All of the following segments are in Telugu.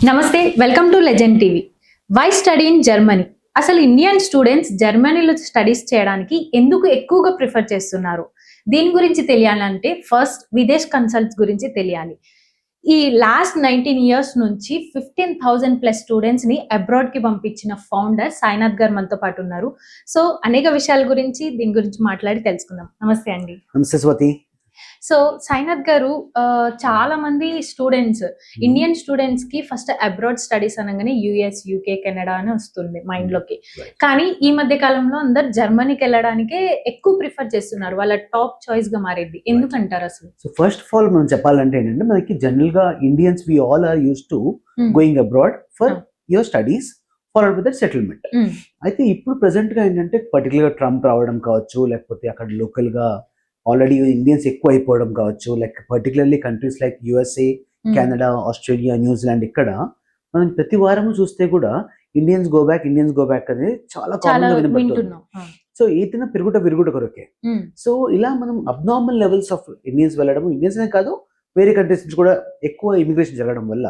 నమస్తే, welcome to legend TV. Why study in Germany? అసలు ఇండియన్ స్టూడెంట్స్ జర్మనీలో స్టడీస్ చేయడానికి ఎందుకు ఎక్కువగా ప్రిఫర్ చేస్తున్నారు? దీని గురించి తెలియాలంటే ఫస్ట్ విదేశ్ కన్సల్ట్స్ గురించి తెలియాలి. ఈ లాస్ట్ 19 years నుంచి 15,000+ స్టూడెంట్స్ ని అబ్రాడ్ కి పంపించిన ఫౌండర్ సాయినాథ్ గారు మనతో పాటు ఉన్నారు. సో అనేక విషయాల గురించి దీని గురించి మాట్లాడి తెలుసుకుందాం. నమస్తే అండి. నమస్తే స్వాతి. సో సాయినాథ్ గారు, చాలా మంది స్టూడెంట్స్, ఇండియన్ స్టూడెంట్స్ కి ఫస్ట్ అబ్రాడ్ స్టడీస్ అనగానే యుఎస్, యూకే, కెనడా అని వస్తుంది మైండ్ లోకి. కానీ ఈ మధ్య కాలంలో అందరు జర్మనీకి వెళ్ళడానికే ఎక్కువ ప్రిఫర్ చేస్తున్నారు. వాళ్ళ టాప్ చాయిస్ గా మారింది. ఎందుకంటారు అసలు? సో ఫస్ట్ ఆఫ్ ఆల్ మనం చెప్పాలంటే ఏంటంటే మనకి జనరల్ గా Indians we all are used to going abroad for your studies followed with that settlement. అయితే ఇప్పుడు ప్రెసెంట్ గా ఏంటంటే పర్టికులర్ గా ట్రంప్ రావడం కావచ్చు, లేకపోతే అక్కడ లోకల్ గా ఆల్రెడీ ఇండియన్స్ ఎక్కువ అయిపోవడం కావచ్చు, like particularly countries like USA, Canada, Australia, New Zealand, ఇక్కడ మనం ప్రతి వారం చూస్తే కూడా ఇండియన్స్ గో బ్యాక్ అనేది చాలా కామన్ గా వినబడుతుంది. సో ఈతన విరుగుట కొరకే. సో ఇలా మనం అబ్నార్మల్ లెవెల్స్ ఆఫ్ ఇండియన్స్ వెళ్ళడం, ఇండియన్స్ అనే కాదు వేరే కంట్రీస్ నుంచి కూడా ఎక్కువ ఇమిగ్రేషన్ జరగడం వల్ల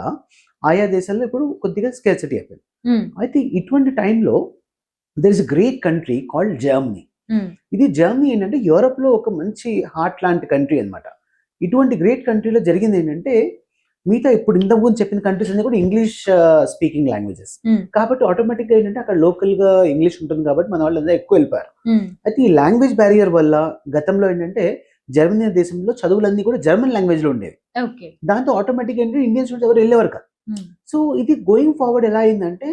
ఆయా దేశాల్లో ఇప్పుడు కొద్దిగా స్కేర్సిటీ అయిపోయింది. అయితే ఇటువంటి టైంలో there is great country called Germany. ఇది జర్మనీ ఏంటంటే యూరోప్ లో ఒక మంచి హార్ట్ లాంటి కంట్రీ అనమాట. ఇటువంటి గ్రేట్ కంట్రీలో జరిగింది ఏంటంటే మిగతా ఇప్పుడు ఇంతకుముందు చెప్పిన కంట్రీస్ అన్ని కూడా ఇంగ్లీష్ స్పీకింగ్ లాంగ్వేజెస్ కాబట్టి ఆటోమేటిక్ గా ఏంటంటే అక్కడ లోకల్ గా ఇంగ్లీష్ ఉంటుంది కాబట్టి మన వాళ్ళు అందరూ ఎక్కువ వెళ్ళిపోయారు. అయితే ఈ లాంగ్వేజ్ బ్యారియర్ వల్ల గతంలో ఏంటంటే జర్మనీ దేశంలో చదువులన్నీ కూడా జర్మన్ లాంగ్వేజ్ లో ఉండేవి. దాంతో ఆటోమేటిక్ ఏంటంటే ఇండియన్ స్టూడెంట్స్ ఎవరు వెళ్ళేవారు కాదు. సో ఇది గోయింగ్ ఫార్వర్డ్ ఎలా అయిందంటే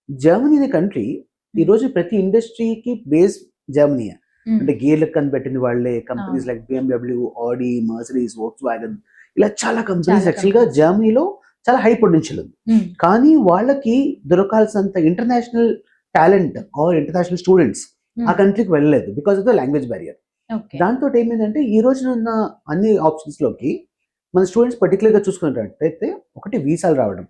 జర్మనీ అనే కంట్రీ ఈ రోజు ప్రతి ఇండస్ట్రీకి బేస్ జర్మనీ. అంటే గేర్లకు కనిపెట్టింది వాళ్ళే. కంపెనీస్ లైక్ BMW, ఆడి, మర్సిడీస్, వోక్స్ వ్యాగన్, ఇలా చాలా కంపెనీస్ యాక్చువల్ గా జర్మనీలో చాలా హై పొటెన్షియల్ ఉంది. కానీ వాళ్ళకి దొరకాల్సినంత international talent or international students ఆ కంట్రీకి వెళ్ళలేదు because of the language barrier. దాంతో ఏమైందంటే ఈ రోజున ఉన్న అన్ని ఆప్షన్స్ లోకి మన స్టూడెంట్స్ పర్టికులర్ గా చూసుకున్నట్టయితే ఒకటి వీసాలు రావడం,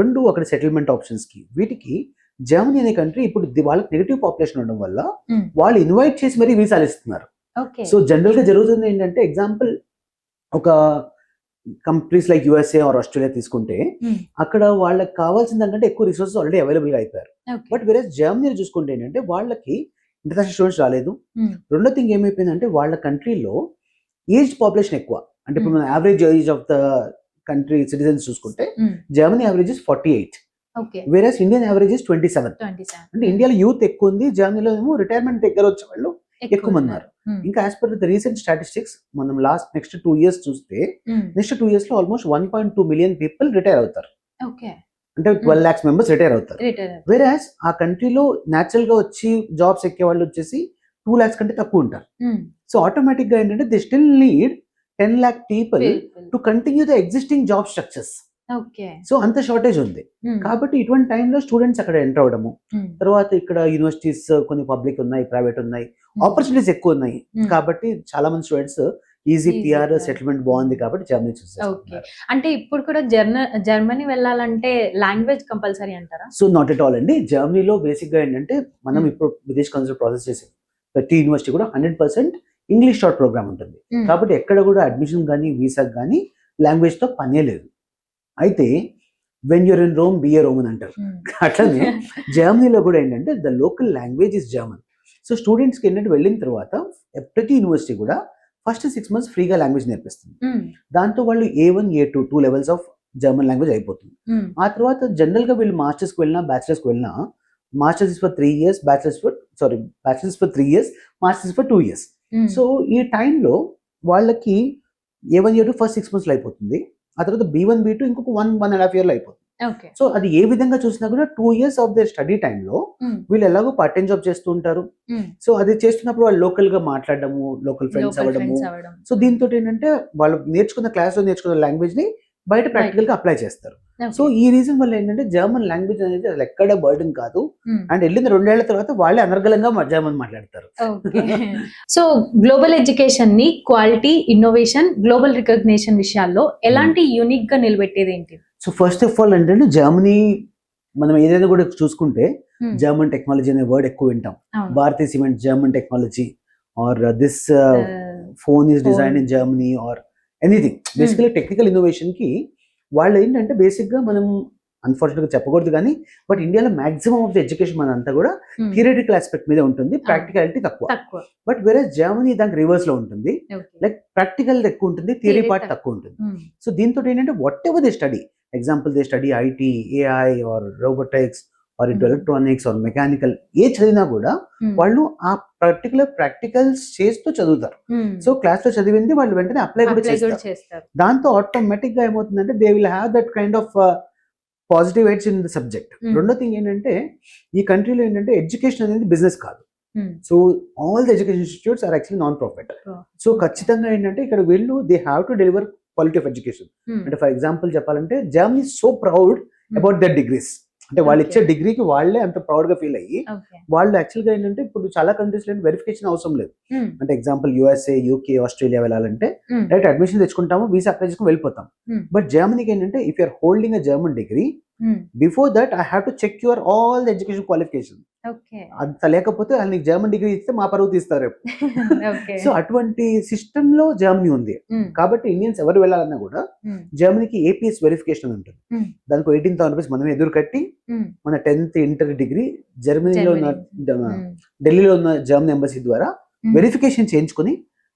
రెండు అక్కడ సెటిల్మెంట్ ఆప్షన్స్ కి, వీటికి జర్మనీ అనే కంట్రీ ఇప్పుడు వాళ్ళకి నెగిటివ్ పాపులేషన్ ఉండడం వల్ల వాళ్ళు ఇన్వైట్ చేసి మరీ వీసాలు ఇస్తున్నారు. సో జనరల్ గా జరుగుతుంది ఏంటంటే ఎగ్జాంపుల్ ఒక countries like USA are Australia తీసుకుంటే అక్కడ వాళ్ళకి కావాల్సిన దానికంటే ఎక్కువ రిసోర్సెస్ ఆల్రెడీ అవైలబుల్ గా అయిపోయారు. బట్ వేరే జర్మనీ చూసుకుంటే ఏంటంటే వాళ్ళకి ఇంటర్నేషనల్ స్టూడెంట్స్ రాలేదు. రెండో థింగ్ ఏమైపోయిందంటే వాళ్ళ కంట్రీలో ఏజ్ పాపులేషన్ ఎక్కువ. అంటే ఇప్పుడు మన average age of the country citizens చూసుకుంటే జర్మనీ యావరేజ్ ఇస్ 48, వేరే ఇండియన్ యావరేజ్ ఇస్ 27. అంటే ఇండియాలో యూత్ ఎక్కువ ఉంది, జర్మనీలో ఏమో రిటైర్మెంట్ దగ్గర వచ్చే వాళ్ళు ఎక్కువ మంది ఉన్నారు. ఇంకా as per the recent statistics మనం నెక్స్ట్ 2 years చూస్తే నెక్స్ట్ 2 years లో ఆల్మోస్ట్ 1.2 million పీపుల్ రిటైర్ అవుతారు. అంటే 12 lakhs members రిటైర్ అవుతారు. వేరేస్ ఆ కంట్రీలో న్యాచురల్ గా వచ్చి జాబ్స్ ఎక్కే వాళ్ళు వచ్చేసి 2 lakhs కంటే తక్కువ ఉంటారు. సో ఆటోమేటిక్ గా ఏంటంటే they still need 10 lakh people to continue the existing job structures. So అంత షార్టేజ్ ఉంది. కాబట్టి ఇటువంటి టైంలో స్టూడెంట్స్ అక్కడ ఎంటర్ అవడము, తర్వాత ఇక్కడ యూనివర్సిటీస్ కొన్ని పబ్లిక్ ఉన్నాయి, ప్రైవేట్ ఉన్నాయి, ఆపర్చునిటీస్ ఎక్కువ ఉన్నాయి. కాబట్టి చాలా మంది స్టూడెంట్స్ ఈజీ పిఆర్ సెటిల్మెంట్ బాగుంది కాబట్టి జర్మనీ చూస్తారు. అంటే ఇప్పుడు కూడా జర్మనీ వెళ్ళాలంటే లాంగ్వేజ్ కంపల్సరీ అంటారా? సో నాట్ ఎట్ ఆల్ అండి. జర్మనీలో బేసిక్ గా ఏంటంటే మనం ఇప్పుడు విదేశ్ కన్సల్ట్ ప్రాసెస్ చేసే ప్రతి యూనివర్సిటీ కూడా 100% ఇంగ్లీష్ షార్ట్ ప్రోగ్రామ్ ఉంటుంది. కాబట్టి ఎక్కడ కూడా అడ్మిషన్ కానీ వీసాకి కానీ లాంగ్వేజ్ తో పనే లేదు. అయితే when you're in Rome be a Roman అంటారు. అట్లనే జర్మనీలో కూడా ఏంటంటే the local language is German. So స్టూడెంట్స్కి ఏంటంటే వెళ్ళిన తర్వాత ప్రతి యూనివర్సిటీ కూడా ఫస్ట్ 6 months ఫ్రీగా లాంగ్వేజ్ నేర్పిస్తుంది. దాంతో వాళ్ళు A1, A2 2 levels of German language అయిపోతుంది. ఆ తర్వాత జనరల్ గా వీళ్ళు మాస్టర్స్కి వెళ్ళినా బ్యాచిలర్స్కి వెళ్ళినా masters is for 3 years, bachelors for 3 years, masters for 2 years. So ఈ టైంలో వాళ్ళకి A1, A2 ఫస్ట్ 6 months అయిపోతుంది. ఆ తర్వాత B1, B2 ఇంకొక 1.5 years అయిపోతుంది. సో అది ఏ విధంగా చూసినా కూడా 2 years ఆఫ్ దేర్ స్టడీ టైంలో వీళ్ళు ఎలాగో పార్ట్ టైం జాబ్ చేస్తూ ఉంటారు. సో అది చేస్తున్నప్పుడు వాళ్ళు లోకల్ గా మాట్లాడడము, లోకల్ ఫ్రెండ్స్ అవ్వడము. సో దీంతో ఏంటంటే వాళ్ళు క్లాస్ లో నేర్చుకున్న లాంగ్వేజ్ ని బయట ప్రాక్టికల్ గా అప్లై చేస్తారు. సో ఈ రీజన్ వల్ల ఏంటంటే జర్మన్ లాంగ్వేజ్ అనేది అసలు ఎక్కడ బర్డెన్ కాదు. అండ్ వెళ్ళిన 2 ఏళ్ల తర్వాత వాళ్ళే అనర్గళంగా జర్మన్ మాట్లాడతారు. సో గ్లోబల్ ఎడ్యుకేషన్ ని క్వాలిటీ, ఇన్నోవేషన్, గ్లోబల్ రికగ్నిషన్ విషయాల్లో ఎలాంటి యూనిక్ గా నిలబెట్టేది ఏంటి? సో ఫస్ట్ ఆఫ్ ఆల్ అంటే జర్మనీ మనం ఏదైనా కూడా చూసుకుంటే జర్మన్ టెక్నాలజీ అనే వర్డ్ ఎక్కువ వింటాం. భారతీయ cement German technology, or this phone is design in Germany, or anything. Basically technical innovation కి వాళ్ళు ఏంటంటే బేసిక్ గా మనం అన్ఫార్చునేట్ గా చెప్పకూడదు కానీ బట్ ఇండియాలో మాక్సిమం ఆఫ్ ది ఎడ్యుకేషన్ మనంతా కూడా థియరిటికల్ ఆస్పెక్ట్ మీద ఉంటుంది, ప్రాక్టికాలిటీ తక్కువ. బట్ వేరే జర్మనీ దానికి రివర్స్ లో ఉంటుంది, లైక్ ప్రాక్టికల్ ఎక్కువ ఉంటుంది, థియరీ పార్ట్ తక్కువ ఉంటుంది. సో దీంతో ఏంటంటే whatever they study, example they study IT, AI or robotics or into electronics or mechanical, ఏ చదివినా కూడా వాళ్ళు ఆ పర్టికులర్ ప్రాక్టికల్స్ చేస్తూ చదువుతారు. సో క్లాస్ లో చదివింది వాళ్ళు వెంటనే అప్లై కూడా చేస్తారు. దాంతో ఆటోమేటిక్ గా ఏమవుతుందంటే they will have that kind of positive edge in the subject. రెండో థింగ్ ఏంటంటే ఈ కంట్రీలో ఏంటంటే ఎడ్యుకేషన్ అనేది బిజినెస్ కాదు. So all the education institutes are actually non profit. So ఖచ్చితంగా ఏంటంటే ఇక్కడ వీళ్ళు they have to deliver quality of education. అంటే ఫర్ ఎగ్జాంపుల్ చెప్పాలంటే Germany so proud about their degrees. అంటే వాళ్ళు ఇచ్చే డిగ్రీకి వాళ్ళే అంత ప్రౌడ్ గా ఫీల్ అయ్యి వాళ్ళు యాక్చువల్ గా ఏంటంటే ఇప్పుడు చాలా కంట్రీస్ లో వెరిఫికేషన్ అవసరం లేదు. అంటే ఎగ్జాంపుల్ యుఎస్ఏ, యూకే, ఆస్ట్రేలియా వెళ్ళాలంటే డైరెక్ట్ అడ్మిషన్ తెచ్చుకుంటాము, వీసా అప్లై చేసుకుని వెళ్ళిపోతాం. బట్ జర్మనీకి ఏంటంటే if you're holding a German degree, before that I have to check your all the education qualification. అంత లేకపోతే వాళ్ళు నీకు జర్మన్ డిగ్రీ ఇస్తే మా పరువు తీస్తారు. సో అటువంటి సిస్టమ్ లో జర్మనీ ఉంది. కాబట్టి ఇండియన్స్ ఎవరు వెళ్ళాలన్నా కూడా జర్మనీకి ఏపీఎస్ వెరిఫికేషన్ ఉంటుంది. దానికి 18,000 రూపీస్ మనం ఎదురు కట్టి మన 10th ఇంటర్ డిగ్రీ జర్మనీలో ఉన్న ఢిల్లీలో ఉన్న జర్మన్ ఎంబసీ ద్వారా వెరిఫికేషన్ చేయించుకుని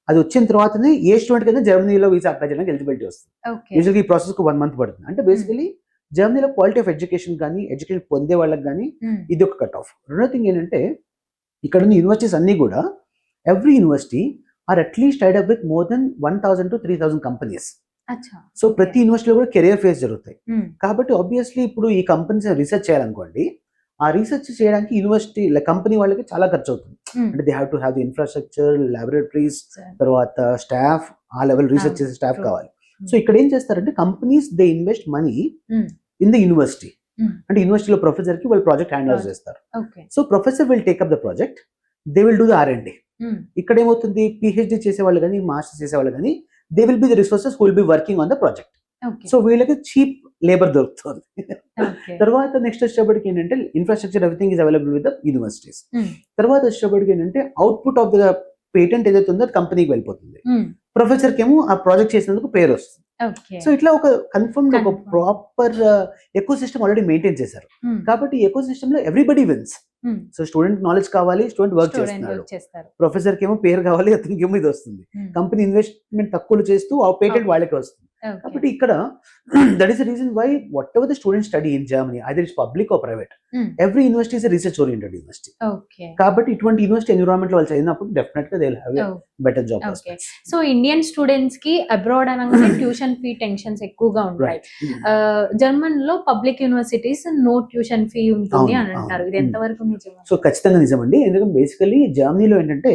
అది వచ్చిన తర్వాతనే ఏ స్టూడెంట్ కైనా జర్మనీలో వీసా అప్లై చేయడానికి ఎలిజిబిలిటీ వస్తుంది. యూజువల్గా ఈ ప్రాసెస్ కు 1 month పడుతుంది. అంటే బేసికలీ జర్మనీలో క్వాలిటీ ఆఫ్ ఎడ్యుకేషన్ కానీ ఎడ్యుకేషన్ పొందే వాళ్ళకి కానీ ఇది ఒక కట్ ఆఫ్. రెండో థింగ్ ఏంటంటే ఇక్కడ ఉన్న యూనివర్సిటీస్ అన్ని కూడా every university are at least tied up with more than 1,000 to 3,000 companies. So ప్రతి యూనివర్సిటీలో కూడా కెరియర్ ఫేస్ జరుగుతాయి. కాబట్టి ఆబ్వియస్లీ ఇప్పుడు ఈ కంపెనీస్ రీసెర్చ్ చేయాలనుకోండి, ఆ రీసెర్చ్ చేయడానికి యూనివర్సిటీ కంపెనీ వాళ్ళకి చాలా ఖర్చు అవుతుంది. అంటే they have to have the infrastructure, laboratories, తర్వాత స్టాఫ్, ఆ లెవెల్ రీసెర్చ్ చేసే స్టాఫ్ కావాలి. సో ఇక్కడ ఏం చేస్తారంటే companies they invest money in the university. అంటే యూనివర్సిటీలో ప్రొఫెసర్ కి వాళ్ళు ప్రాజెక్ట్ హ్యాండ్ ఓవర్ చేస్తారు. So professor will take up the project, they will do the R&D. ఇక్కడ ఏమవుతుంది, పిహెచ్డి చేసేవాళ్ళు కానీ మాస్టర్స్ చేసేవాళ్ళు కానీ they will be the resources who will be working on the project. So వీళ్ళకి చీప్ లేబర్ దొరుకుతుంది. తర్వాత నెక్స్ట్ వచ్చేటప్పటికి ఏంటంటే infrastructure everything is available with the universities. తర్వాత వచ్చేటప్పటికి ఏంటంటే అవుట్పుట్ ఆఫ్ ద పేటెంట్ ఏదైతే ఉందో అది కంపెనీకి వెళ్ళిపోతుంది. ప్రొఫెసర్ కి ఏమో ఆ ప్రాజెక్ట్ చేసినందుకు పేరు వస్తుంది. సో ఇట్లా ఒక కన్ఫర్మ్ ఒక proper ecosystem already maintain చేశారు. కాబట్టి ఎకో సిస్టమ్ లో everybody wins. So student knowledge కావాలి, స్టూడెంట్ వర్క్ చేస్తున్నాడు, ప్రొఫెసర్ కి ఏమో పేరు కావాలి, అతనికి ఏమో ఇది వస్తుంది. కంపెనీ ఇన్వెస్ట్మెంట్ తక్కువ చేస్తూ ఆ పేటెంట్ వాళ్ళకి వస్తుంది. కాబట్టి ఇక్కడ that is the reason why whatever the student study in Germany, either it's public or private, every university is research oriented university. కాబట్టి ఇటువంటి యూనివర్సిటీ ఎన్విరాన్మెంట్ వాళ్ళు చదివినప్పుడు డెఫినెట్ గా they will have a better job prospects. So Indian students కి అబ్రాడ్ అనగానే ట్యూషన్ ఫీ టెన్షన్స్ ఎక్కువగా ఉంటాయి. జర్మన్ లో public universities no tuition fee ఉంటుంది అని అంటారు, ఇది ఎంతవరకు నిజం? సో ఖచ్చితంగా నిజమండి. ఎందుకంటే బేసికలీ జర్మనీలో ఏంటంటే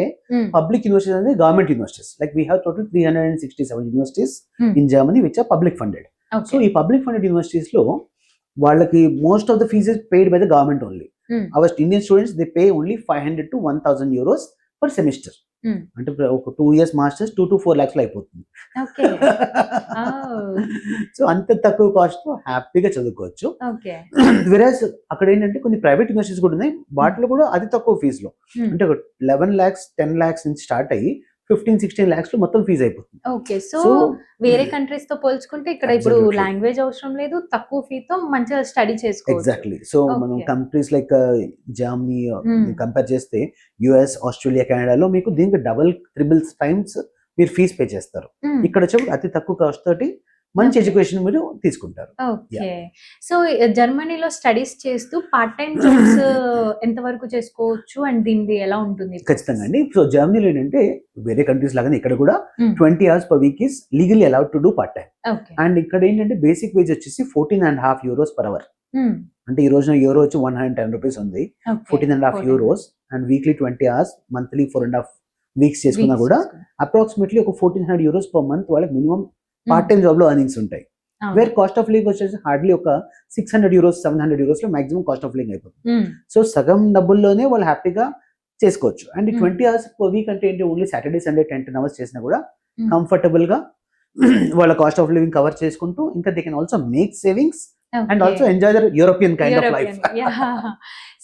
పబ్లిక్ యూనివర్సిటీస్ అనేది government universities. Like we have total 367 universities in Germany which are public funded. So ఈ public funded universities లో వాళ్ళకి most of the fees is paid by the government only. Our Indian students they pay only 500 to 1,000 euros per semester. అంటే ఒక 2 years masters 2 to 4 lakhs లో అయిపోతుంది. సో అంత తక్కువ కాస్ట్ తో హ్యాపీగా చదువుకోవచ్చు. వెరాజ్ అక్కడ ఏంటంటే కొన్ని ప్రైవేట్ యూనివర్సిటీస్ కూడా ఉన్నాయి, వాటిలో కూడా అతి తక్కువ ఫీజు లో, అంటే 11 lakhs 10 lakhs నుంచి స్టార్ట్ అయ్యి 15-16 lakhs లో మొత్తం ఫీజు అయిపోతుంది. ఓకే, సో వేరే కంట్రీస్ తో పోల్చుకుంటే ఇక్కడ ఇప్పుడు లాంగ్వేజ్ అవసరం లేదు, తక్కువ ఫీతో మంచిగా స్టడీ చేసుకోవచ్చు. ఎగ్జాక్ట్లీ. సో మనం కంట్రీస్ లైక్ జర్మనీ కంపేర్ చేస్తే యుఎస్, ఆస్ట్రేలియా, కెనడాలో మీకు దీనికి డబుల్ ట్రిపుల్ టైమ్స్ మీరు ఫీజు పే చేస్తారు. ఇక్కడ వచ్చి అతి తక్కువ కాస్ట్ తోటి మంచి ఎడ్యుకేషన్ మీరు తీసుకుంటారు. ఓకే, సో జర్మనీలో స్టడీస్ చేస్తూ పార్ట్ టైం జాబ్స్ ఎంత వరకు చేసుకోవచ్చు అండ్ దీనిది ఎలా ఉంటుంది? ఖచ్చితంగా అండి. సో జర్మనీలో ఏంటంటే వేరే కంట్రీస్ లాగానే ఇక్కడ కూడా 20 hours per week is legally allowed to do part time. And ఇక్కడ ఏంటంటే బేసిక్ వేజ్ వచ్చేసి 14.5 euros per hour. అంటే ఈ రోజున యూరో వచ్చి 110 రూపీస్ ఉంది. 14.5 euros and weekly 20 hours, monthly 4.5 weeks చేసుకున్నా కూడా అప్రాక్సిమేట్లీ ఒక 1400 euros per month వాళ్ళకి మినిమం పార్ట్ టైం జాబ్ లో ఎర్నింగ్స్ ఉంటాయి. వేర్ కాస్ట్ ఆఫ్ లివింగ్ వచ్చేసి హార్డ్లీ ఒక 600 euros 700 euros లో మాక్సిమం కాస్ట్ ఆఫ్ లివింగ్ అయిపోతుంది. సో సగం డబ్బుల్లోనే వాళ్ళు హ్యాపీగా చేసుకోవచ్చు. అండ్ 20 hours per week అంటే ఏంటి, ఓన్లీ సాటర్డే సండే 10 hours చేసినా కూడా కంఫర్టబుల్ గా వాళ్ళ కాస్ట్ ఆఫ్ లివింగ్ కవర్ చేసుకుంటూ ఇంకా they can also make savings and also enjoy there European kind of life.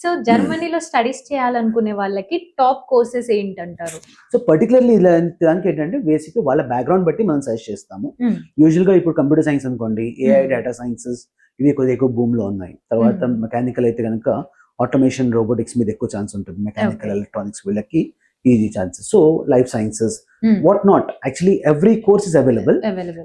So జర్మనీలో స్టడీస్ చేయాలనుకునే వాళ్ళకి టాప్ కోర్సెస్ ఏంటంటారు? సో పర్టికులర్లీ దానికి ఏంటంటే బేసిక్ వాళ్ళ బ్యాక్గ్రౌండ్ బట్టి మనం సజెస్ట్ చేస్తాము. యూజువల్ గా ఇప్పుడు కంప్యూటర్ సైన్స్ అనుకోండి, ఏఐ, డేటా సైన్సెస్, ఇవి ఎక్కువ భూమిలో ఉన్నాయి. తర్వాత మెకానికల్ అయితే కనుక ఆటోమేషన్ రోబోటిక్స్ మీద ఎక్కువ ఛాన్స్ ఉంటుంది. మెకానికల్ ఎలక్ట్రానిక్స్ వీళ్ళకి easy chances. So life sciences what not, actually every course is available.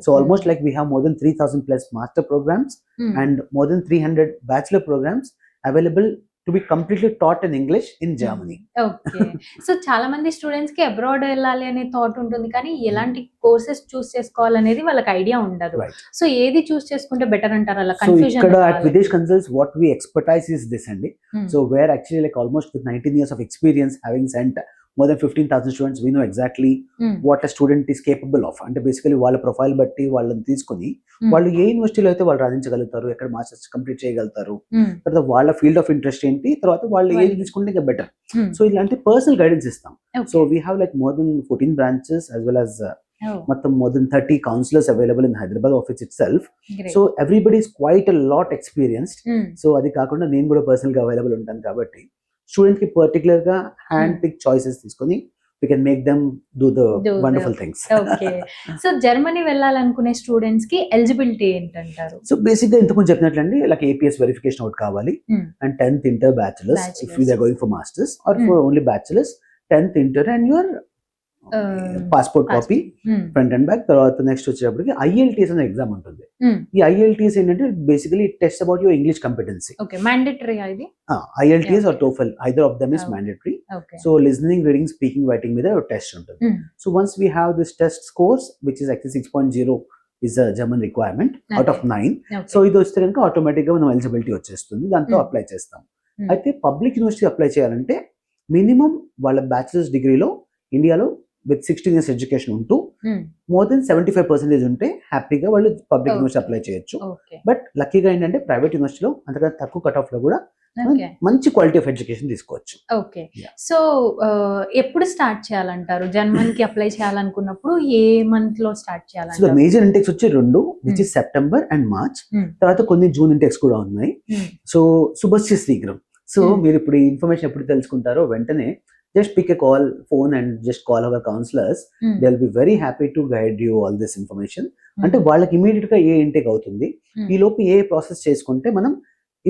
So almost like we have more than 3,000 plus master programs and more than 300 bachelor programs available to be completely taught in English in Germany. Okay. So చాలా మంది స్టూడెంట్స్ కి అబ్రాడ్ వెళ్ళాలి అనే థాట్ ఉంటుంది, కానీ ఎలాంటి కోర్సెస్ చూస్ చేసుకోవాలనేది వాళ్ళకి ఐడియా ఉండదు. Right. సో ఏది చూస్ చేసుకుంటే బెటర్ అంటారు? అలా So confusion ikkada at Videsh Consults what we expertise is this andi. So where actually like almost with 19 years of experience, having sent more than 15,000 students, we know exactly what a student is capable of. అంటే బేసికలీ వాళ్ళ ప్రొఫైల్ బట్టి వాళ్ళని తీసుకుని వాళ్ళు ఏ యూనివర్సిటీలో అయితే వాళ్ళు రాణించగలుగుతారు, ఎక్కడ మాస్టర్స్ కంప్లీట్ చేయగలుగుతారు, తర్వాత వాళ్ళ ఫీల్డ్ ఆఫ్ ఇంట్రెస్ట్ ఏంటి, తర్వాత వాళ్ళు ఏది తీసుకుంటే ఇంకా బెటర్. సో ఇలాంటి పర్సనల్ గైడెన్స్ ఇస్తాం. So we have like more than 14 branches as well as మొత్తం more than 30 counselors available in Hyderabad office itself. So everybody is quite a lot experienced. So అది కాకుండా నేను కూడా పర్సనల్ గా అవైలబుల్ ఉంటాను కాబట్టి స్టూడెంట్ కి పర్టికులర్ గా హ్యాండ్ పిక్ చాయిసెస్ తీసుకొని we can make them do the wonderful things. Okay. So Germany వెళ్ళాలనుకునే స్టూడెంట్స్ కి ఎలిజిబిలిటీ ఏంటంటారు? సో బేసిక్ గా ఇంతకు చెప్పినట్లండి లైక్ APS వెరిఫికేషన్ ఒకటి కావాలి and 10th inter bachelors if they are going for masters or for only bachelors 10th inter and your passport copy front and back. తర్వాత నెక్స్ట్ వచ్చేటప్పటికి IELTS అనే ఎగ్జామ్ ఉంటుంది. ఈ IELTS ఏంటంటే basically test about your English competency. Okay. Mandatory ఇది? IELTS or TOEFL, either of them is mandatory. So listening, reading, speaking, writing మీద టెస్ట్ ఉంటుంది. So once we have this test scores which is actually 6.0 is a German requirement out of 9. So ఇది వస్తే కనుక ఆటోమేటిక్ గా మనం ఎలిజిబిలిటీ వచ్చేస్తుంది, దాంతో అప్లై చేస్తాం. అయితే పబ్లిక్ యూనివర్సిటీ అప్లై చేయాలంటే మినిమం వాళ్ళ బ్యాచిలర్స్ డిగ్రీలో ఇండియాలో విత్ 16 years ఎడ్యుకేషన్ ఉంటూ మోర్ దెన్ 75% ఉంటే హ్యాపీగా వాళ్ళు పబ్లిక్ యూనివర్సిటీ అప్లై చేయొచ్చు. బట్ లక్కీగా ఏంటంటే ప్రైవేట్ యూనివర్సిటీలో అంతగా తక్కువ కట్ ఆఫ్ లో కూడా మంచి క్వాలిటీ ఆఫ్ ఎడ్యుకేషన్ తీసుకోవచ్చు. ఓకే. సో ఎప్పుడు స్టార్ట్ చేయాలంటారు? జర్మన్ కి అప్లై చేయాలనుకున్నప్పుడు ఏ మంత్ లో స్టార్ట్ చేయాలంటారు? సో మేజర్ ఇంటెక్స్ వచ్చి 2 which is September and March. తర్వాత కొన్ని జూన్ ఇంటెక్స్ కూడా ఉన్నాయి. సో శుభస్య శీఘ్రం. సో మీరు ఇప్పుడు ఈ ఇన్ఫర్మేషన్ ఎప్పుడు తెలుసుకుంటారో వెంటనే just pick a phone and just call our counselors. They'll be very happy to guide you all this information. అంటే వాళ్ళకి ఇమీడియట్ గా ఏ ఇంటేక్ అవుతుంది, ఈ లోపు ఏ ప్రాసెస్ చేసుకుంటే మనం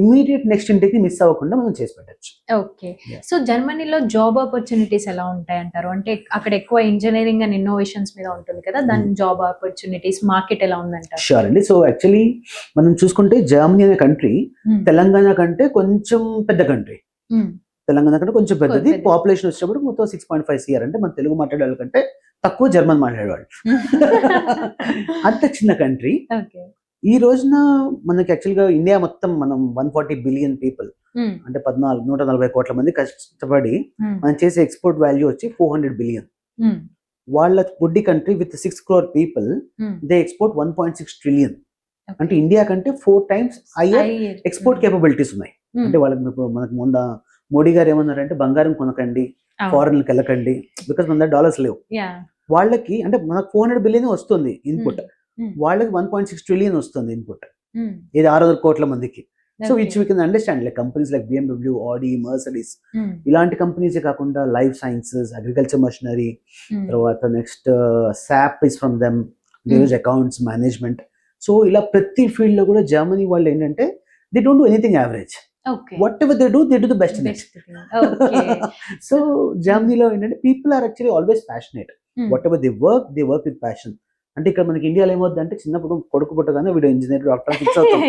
ఇమీడియట్ నెక్స్ట్ ఇంటేక్ ని మిస్ అవ్వకుండా మనం చేసి పెట్టచ్చు. ఓకే. సో జర్మనీలో జాబ్ ఆపర్చునిటీస్ ఎలా ఉంటాయి అంటారు? అంటే అక్కడ ఎక్కువ ఇంజనీరింగ్ అండ్ ఇన్నోవేషన్స్ మీద ఉంటుంది కదా, దాని జాబ్ ఆపర్చునిటీస్ మార్కెట్ ఎలా ఉందంటారు? షూర్ అండి. సో యాక్చువల్లీ మనం చూసుకుంటే జర్మనీ అనే కంట్రీ తెలంగాణ కంటే కొంచెం పెద్ద కంట్రీ. తెలంగాణ కంటే కొంచెం పెద్దది. పాపులేషన్ వచ్చినప్పుడు మొత్తం 6.5 CR, అంటే మన తెలుగు మాట్లాడే వాళ్ళకంటే తక్కువ జర్మన్ మాట్లాడేవాళ్ళు. అంత చిన్న కంట్రీ. ఈ రోజున మనకి యాక్చువల్గా ఇండియా మొత్తం మనం 140 బిలియన్ పీపుల్, అంటే 140 కోట్ల మంది కష్టపడి మనం చేసే ఎక్స్పోర్ట్ వాల్యూ వచ్చి 400 బిలియన్. వాళ్ళ బుడ్డి country with 6 crore people they export 1.6 trillion. అంటే ఇండియా కంటే 4 times హైయర్ ఎక్స్పోర్ట్ కేపబిలిటీస్ ఉన్నాయి. అంటే వాళ్ళకి మనకు మొన్న మోడీ గారు ఏమన్నారంటే బంగారం కొనకండి, ఫారెన్ కి వెళ్ళకండి, బికాస్ మన దగ్గర డాలర్స్ లేవు. వాళ్ళకి అంటే మనకు 400 బిలియన్ వస్తుంది ఇన్పుట్, వాళ్ళకి 1.6 ట్రిలియన్ వస్తుంది ఇన్పుట్. ఇది 600 కోట్ల మందికి. So which we can understand like companies like BMW, Audi, Mercedes ఇలాంటి కంపెనీసే కాకుండా లైఫ్ సైన్సెస్, అగ్రికల్చర్ మషనరీ, తర్వాత next SAP is from them, accounts, management. So ఇలా ప్రతి ఫీల్డ్ లో కూడా జర్మనీ వాళ్ళు ఏంటంటే they don't do anything average. Whatever they do the best in it. So Germany lo endante people are actually always passionate. Whatever they work with passion. అంటే ఇక్కడ మనకి ఇండియాలో ఏమవుతుందంటే చిన్నప్పుడు కొడుకు పుట్టగానే వీడు ఇంజనీర్, డాక్టర్ ఫిక్స్ అవుతాం.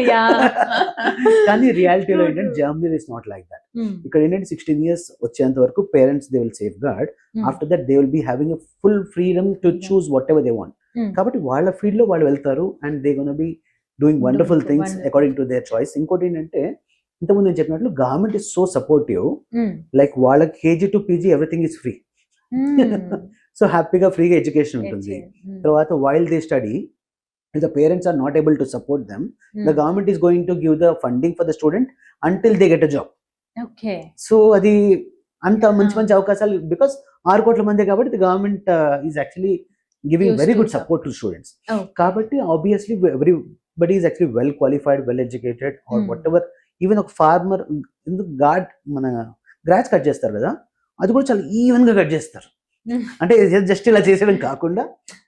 కానీ రియాలిటీలో ఏంటంటే Germany is not like that. ఇక్కడ ఏంటంటే 16 years వచ్చేంత వరకు parents they will safeguard. After that they will be having a full freedom to choose whatever they want. కాబట్టి వాళ్ళ ఫీల్డ్ లో వాళ్ళు వెళ్తారు and they gonna be doing wonderful things according to their choice. ఇంకోటి ఏంటంటే ఇంతకుముందు నేను చెప్పినట్లు government is so supportive, like వాళ్ళకి KG to PG everything is free. So హ్యాపీగా ఫ్రీగా ఎడ్యుకేషన్ ఉంటుంది. తర్వాత while they study, if the parents are not able to support them, the government is going to give the funding for the student until they get a job. Okay. So అది అంత మంచి అవకాశాలు, బికాస్ 6 కోట్ల మంది కాబట్టి the government is actually giving very good support to students. కాబట్టి obviously everybody is actually well qualified, well educated or whatever. Even ఒక ఫార్మర్ ఎందుకు మన గ్రాస్ కట్ చేస్తారు కదా, అది కూడా చాలా ఈవెన్ గా కట్ చేస్తారు. అంటే జస్ట్ ఇలా చేసేయడం కాకుండా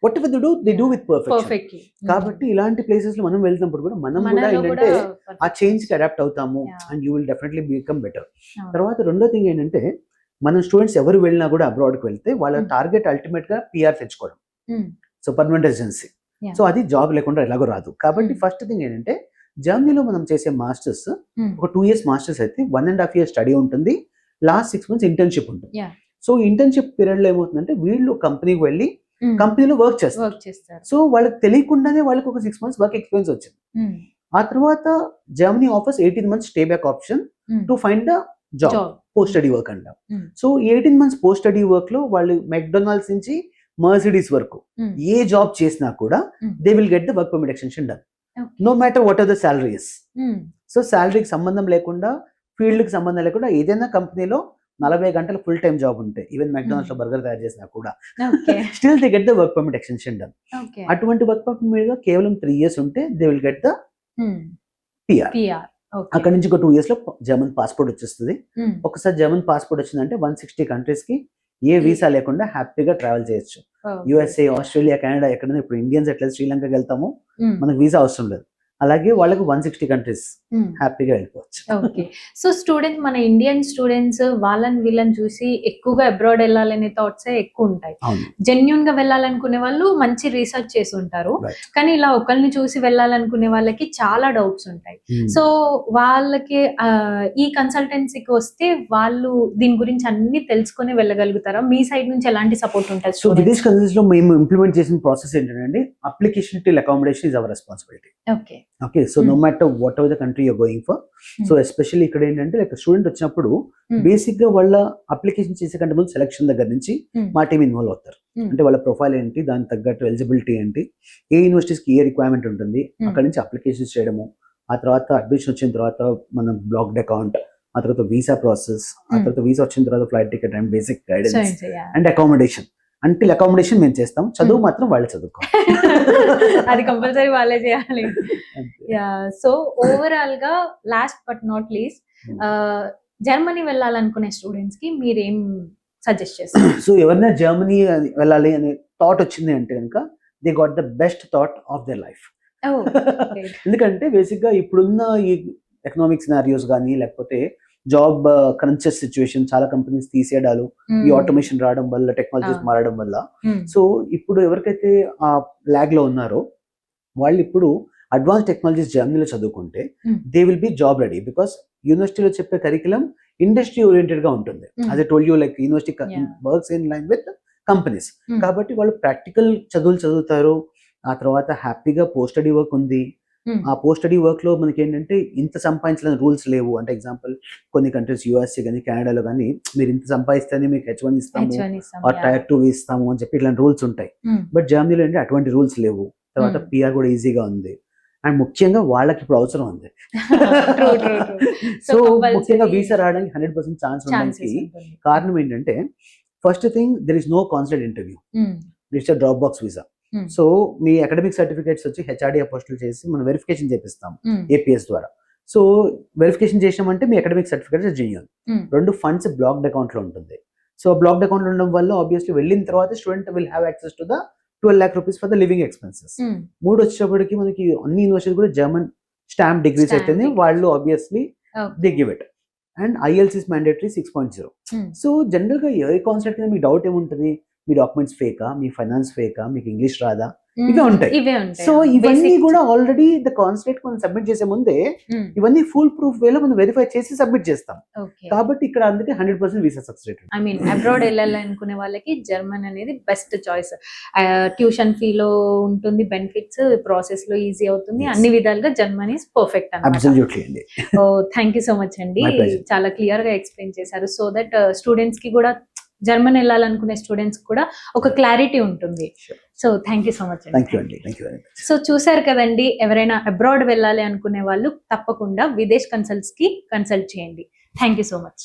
what ever they do with perfection. Perfectly. కాబట్టి ఇలాంటి ప్లేసెస్ లో మనం వెళ్తున్నప్పుడు కూడా మనం కూడా ఏంటంటే ఆ చేంజ్ కి అడాప్ట్ అవుతాము and you will definitely become better. తర్వాత రెండో థింగ్ ఏంటంటే మనం స్టూడెంట్స్ ఎవరు వెళ్ళినా కూడా అబ్రాడ్ కి వెళ్తే వాళ్ళ టార్గెట్ అల్టిమేట్ గా పిఆర్ తెచ్చుకోవడం. So permanent residency. సో అది జాబ్ లేకుండా ఎలాగో రాదు. కాబట్టి ఫస్ట్ థింగ్ ఏంటంటే జర్మనీలో మనం చేసే మాస్టర్స్ ఒక 2 years మాస్టర్స్ అయితే 1.5 years స్టడీ ఉంటుంది, లాస్ట్ 6 months ఇంటర్న్షిప్ ఉంటుంది. సో ఇంటర్న్షిప్ పీరియడ్ లో ఏమవుతుందంటే వీళ్ళు కంపెనీకి వెళ్ళి కంపెనీలో వర్క్ చేస్తారు. సో వాళ్ళకి తెలియకుండానే వాళ్ళకి ఒక 6 months వర్క్ ఎక్స్పీరియన్స్ వచ్చింది. ఆ తర్వాత Germany offers 18 months stay back option to find the job, post study work అంటాం. So 18 months post study work లో వాళ్ళు మెక్డొనాల్డ్స్ నుంచి మర్సిడీస్ వరకు ఏ జాబ్ చేసినా కూడా they will get the work permit extension done, no matter what are the salaries. So సాలరీకి సంబంధం లేకుండా, ఫీల్డ్ కి సంబంధం లేకుండా ఏదైనా కంపెనీలో 40 గంటలు ఫుల్ టైం జాబ్ ఉంటే, ఈవెన్ మెక్డొనాల్డ్స్ లో బర్గర్ తయారు చేసినా కూడా still they get the work permit extension done. అటువంటి వర్క్ పర్మిట్ మీద కేవలం 3 years ఉంటే they will get the PR. అక్కడ నుంచి ఒక 2 years లో జర్మన్ పాస్పోర్ట్ వచ్చేస్తుంది. ఒకసారి జర్మన్ పాస్పోర్ట్ వచ్చిందంటే 160 countries కి ఏ వీసా లేకుండా హ్యాపీగా ట్రావెల్ చేయొచ్చు. యుఎస్ఏ, ఆస్ట్రేలియా, కెనడా ఎక్కడ, ఇప్పుడు ఇండియన్స్ ఎట్లా శ్రీలంకకి వెళ్తాము మనకు వీసా అవసరం లేదు, అలాగే వాళ్ళకి 160 countries హ్యాపీగా వెళ్ళిపోవచ్చు. ఓకే. సో స్టూడెంట్స్, మన ఇండియన్ స్టూడెంట్స్ వాళ్ళని వీళ్ళని చూసి ఎక్కువగా అబ్రాడ్ వెళ్ళాలనే థాట్స్ ఎక్కువ ఉంటాయి. జెన్యున్ గా వెళ్ళాలనుకునే వాళ్ళు మంచి రీసెర్చ్ చేసి ఉంటారు, కానీ ఇలా ఒకరిని చూసి వెళ్ళాలనుకునే వాళ్ళకి చాలా డౌట్స్ ఉంటాయి. సో వాళ్ళకి ఈ కన్సల్టెన్సీకి వస్తే వాళ్ళు దీని గురించి అన్ని తెలుసుకొని వెళ్ళగలుగుతారా? మీ సైడ్ నుంచి ఎలాంటి సపోర్ట్ ఉంటుంది? సో విదేశ్ కన్సల్టెన్సీ లో మేము ఇంప్లిమెంట్ చేసిన ప్రాసెస్ ఏంటంటే application till accommodation is our responsibility. Okay, so no matter whatever the country you're going for, so especially ఇక్కడ ఏంటంటే లైక్ స్టూడెంట్ వచ్చినప్పుడు బేసిక్ గా వాళ్ళ అప్లికేషన్ చేసే కంటే ముందు సెలక్షన్ దగ్గర నుంచి మా టీం ఇన్వాల్వ్ అవుతారు. అంటే వాళ్ళ ప్రొఫైల్ ఏంటి, దానికి తగ్గట్టు ఎలిజిబిలిటీ ఏంటి, ఏ యూనివర్సిటీస్ కి ఏ రిక్వైర్మెంట్ ఉంటుంది, అక్కడ నుంచి అప్లికేషన్స్ చేయడము, ఆ తర్వాత అడ్మిషన్ వచ్చిన తర్వాత మనం బ్లాక్డ్ అకౌంట్, ఆ తర్వాత వీసా ప్రాసెస్, ఆ తర్వాత వీసా వచ్చిన తర్వాత flight ticket and basic guidance and accommodation. అంటే అకామిడేషన్ మేము చేస్తాం, చదువు మాత్రం వాళ్ళే చదువుకోవాలి. అది కంపల్సరీ వాళ్ళే చేయాలి. సో ఓవరాల్ గా last but not least, Germany వెళ్ళాలనుకునే స్టూడెంట్స్ కి మీరేం సజెస్ట్ చేస్తారు? సో ఎవరైనా జర్మనీ వెళ్ళాలి అనే థాట్ వచ్చింది అంటే కనుక they got the best thought of their life. ఎందుకంటే బేసిక్ గా ఇప్పుడున్న ఈ ఎకనామిక్ సినారియోస్ కానీ, లేకపోతే జాబ్ క్రంచెస్ సిచ్యువేషన్, చాలా కంపెనీస్ తీసేయడాలు, ఈ ఆటోమేషన్ రావడం వల్ల, టెక్నాలజీస్ మారడం వల్ల, సో ఇప్పుడు ఎవరికైతే ఆ లాగ్ లో ఉన్నారో వాళ్ళు ఇప్పుడు అడ్వాన్స్ టెక్నాలజీస్ జర్మనీలో చదువుకుంటే they will B job ready. Because యూనివర్సిటీలో చెప్పే కరికులం ఇండస్ట్రీ ఓరియంటెడ్ గా ఉంటుంది. As I told you, like university works in line with companies. కాబట్టి వాళ్ళు ప్రాక్టికల్ చదువులు చదువుతారు. ఆ తర్వాత హ్యాపీగా పోస్ట్ స్టడీ వర్క్ ఉంది. ఆ పోస్ట్ స్టడీ వర్క్ లో మనకి ఏంటంటే ఇంత సంపాదించాలని రూల్స్ లేవు. అంటే ఎగ్జాంపుల్ కొన్ని కంట్రీస్ యుఎస్ఏ కానీ కెనడాలో కానీ మీరు ఇంత సంపాదిస్తేనే మీకు H1 ఇస్తాము, Tier 2 ఇస్తాము అని చెప్పి ఇట్లాంటి రూల్స్ ఉంటాయి. బట్ జర్మనీలో ఏంటి అటువంటి రూల్స్ లేవు. తర్వాత పిఆర్ కూడా ఈజీగా ఉంది, అండ్ ముఖ్యంగా వాళ్ళకి ఇప్పుడు అవసరం ఉంది. సో ముఖ్యంగా వీసా రావడానికి 100% ఛాన్స్ ఉండడానికి కారణం ఏంటంటే first thing there is no consulate interview, it's drop box visa. So మీ అకాడమిక్ సర్టిఫికేట్స్ వచ్చి హెచ్ఆర్డీ అపోస్టల్ చేసి మనం వెరిఫికేషన్ చేపిస్తాం ఏపీఎస్ ద్వారా. సో వెరిఫికేషన్ చేసామంటే మీ academic certificates genuine. 2 funds blocked account లో ఉంటుంది. సో బ్లాక్డ్ అకౌంట్ ఉండడం వల్ల ఆబ్వియస్లీ వెళ్ళిన తర్వాత student will have access to the 12 lakh rupees for the living expenses. 3 వచ్చేటప్పటికి మనకి అన్ని యూనివర్సిటీస్ కూడా జర్మన్ స్టాంప్ డిగ్రీస్ అయితేనే వాళ్ళు obviously they give it. And IELTS is mandatory 6.0. So general గా ఏ కాన్సెప్ట్ కింద మీకు డౌట్ ఏముంటుంది, మీ డాక్యుమెంట్స్ ఫేకా, మీ ఫైనాన్స్ ఫేకా, మీకు ఇంగ్లీష్ రాదా, ఇవే ఉంటాయి. సో ఇవన్నీ కూడా ఆల్రెడీ ద కాన్సులేట్ మనం సబ్మిట్ చేసే ముందే ఇవన్నీ ఫుల్ ప్రూఫ్ వేలో మనం వెరిఫై చేసి సబ్మిట్ చేస్తాం. కాబట్టి ఇక్కడ అందుకే 100% visa success rate. I mean abroad వెళ్ళాలనుకునే వాళ్ళకి జర్మన్ అనేది బెస్ట్ చాయిస్. ట్యూషన్ ఫీలో ఉంటుంది, బెనిఫిట్స్, ప్రాసెస్ లో ఈజీ అవుతుంది, అన్ని విధాలుగా జర్మనీ ఇస్ పర్ఫెక్ట్ అన్నమాట. అబ్సల్యూట్లీ అండి. థ్యాంక్ యూ సో మచ్ అండి, చాలా క్లియర్ గా ఎక్స్ప్లెయిన్ చేశారు. సో దట్ స్టూడెంట్స్ కి కూడా, జర్మన్ వెళ్ళాలనుకునే స్టూడెంట్స్ కూడా ఒక క్లారిటీ ఉంటుంది. So thank you so much అండి. సో చూసారు కదండి, ఎవరైనా అబ్రాడ్ వెళ్ళాలి అనుకునే వాళ్ళు తప్పకుండా విదేశ్ కన్సల్ట్స్ కి కన్సల్ట్ చేయండి. Thank you so much.